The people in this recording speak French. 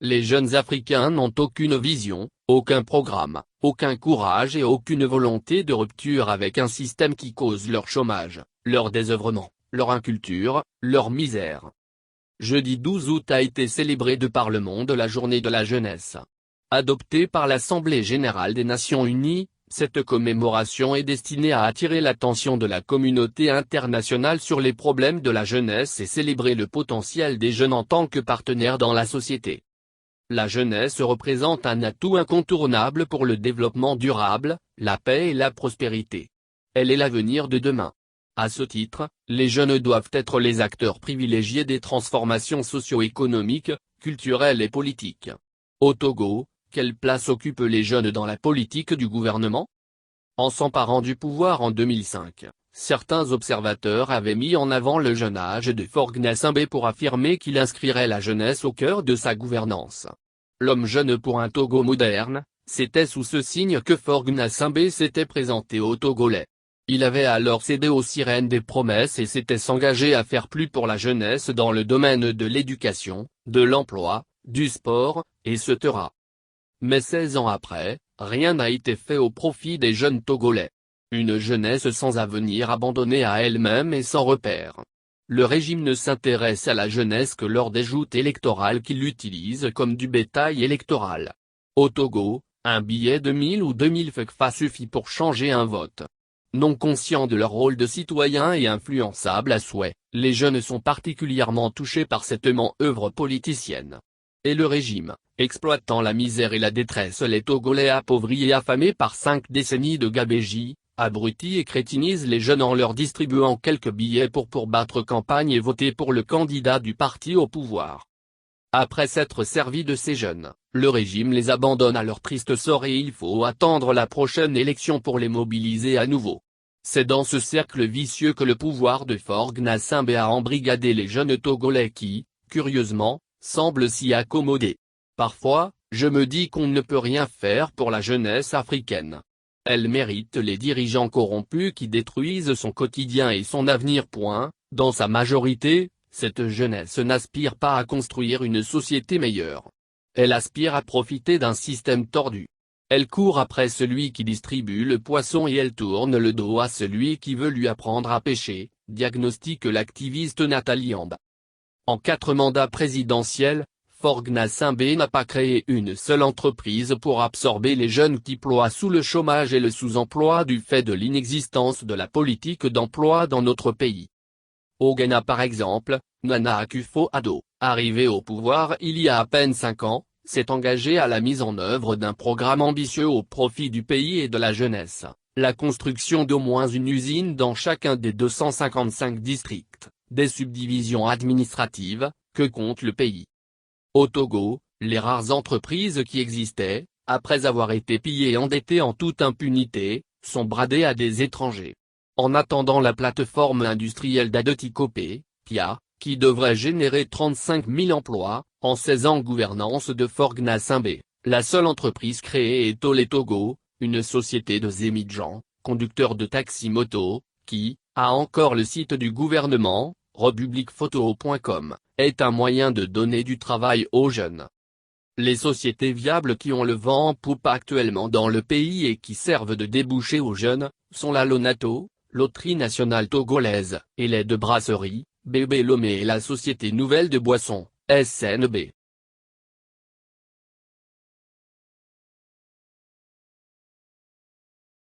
Les jeunes Africains n'ont aucune vision, aucun programme, aucun courage et aucune volonté de rupture avec un système qui cause leur chômage, leur désœuvrement, leur inculture, leur misère. Jeudi 12 août a été célébré de par le monde la Journée de la jeunesse. Adoptée par l'Assemblée générale des Nations unies, cette commémoration est destinée à attirer l'attention de la communauté internationale sur les problèmes de la jeunesse et célébrer le potentiel des jeunes en tant que partenaires dans la société. La jeunesse représente un atout incontournable pour le développement durable, la paix et la prospérité. Elle est l'avenir de demain. À ce titre, les jeunes doivent être les acteurs privilégiés des transformations socio-économiques, culturelles et politiques. Au Togo, quelle place occupent les jeunes dans la politique du gouvernement? En s'emparant du pouvoir en 2005, certains observateurs avaient mis en avant le jeune âge de Faure Gnassingbé pour affirmer qu'il inscrirait la jeunesse au cœur de sa gouvernance. L'homme jeune pour un Togo moderne, c'était sous ce signe que Faure Gnassingbé s'était présenté aux Togolais. Il avait alors cédé aux sirènes des promesses et s'était engagé à faire plus pour la jeunesse dans le domaine de l'éducation, de l'emploi, du sport, etc. Mais 16 ans après, rien n'a été fait au profit des jeunes Togolais. Une jeunesse sans avenir abandonnée à elle-même et sans repère. Le régime ne s'intéresse à la jeunesse que lors des joutes électorales qui l'utilisent comme du bétail électoral. Au Togo, un billet de 1000 ou 2000 FCFA suffit pour changer un vote. Non conscients de leur rôle de citoyens et influençables à souhait, les jeunes sont particulièrement touchés par cette manœuvre politicienne. Et le régime, exploitant la misère et la détresse les Togolais appauvris et affamés par 5 décennies de gabégie, abrutit et crétinise les jeunes en leur distribuant quelques billets pour battre campagne et voter pour le candidat du parti au pouvoir. Après s'être servi de ces jeunes, le régime les abandonne à leur triste sort et il faut attendre la prochaine élection pour les mobiliser à nouveau. C'est dans ce cercle vicieux que le pouvoir de Faure Gnassingbé a embrigadé les jeunes Togolais qui, curieusement, semblent s'y accommoder. Parfois, je me dis qu'on ne peut rien faire pour la jeunesse africaine. Elle mérite les dirigeants corrompus qui détruisent son quotidien et son avenir. Dans sa majorité, cette jeunesse n'aspire pas à construire une société meilleure. Elle aspire à profiter d'un système tordu. Elle court après celui qui distribue le poisson et elle tourne le dos à celui qui veut lui apprendre à pêcher, diagnostique l'activiste Nathalie Amba. En 4 mandats présidentiels, Faure Gnassingbé n'a pas créé une seule entreprise pour absorber les jeunes qui ploient sous le chômage et le sous-emploi du fait de l'inexistence de la politique d'emploi dans notre pays. Au Ghana par exemple, Nana Akufo-Addo, arrivé au pouvoir il y a à peine 5 ans, s'est engagé à la mise en œuvre d'un programme ambitieux au profit du pays et de la jeunesse, la construction d'au moins une usine dans chacun des 255 districts, des subdivisions administratives, que compte le pays. Au Togo, les rares entreprises qui existaient, après avoir été pillées et endettées en toute impunité, sont bradées à des étrangers. En attendant la plateforme industrielle d'Adoti-Kopé, PIA, qui devrait générer 35 000 emplois, en 16 ans gouvernance de Faure Gnassingbé, la seule entreprise créée est Tollé Togo, une société de Zémidjan, conducteur de taxi-moto, qui, a encore le site du gouvernement, republicphoto.com, est un moyen de donner du travail aux jeunes. Les sociétés viables qui ont le vent en poupe actuellement dans le pays et qui servent de débouché aux jeunes, sont la Lonato, Loterie nationale togolaise, et les 2 brasseries, Bébé Lomé et la Société Nouvelle de Boissons, SNB.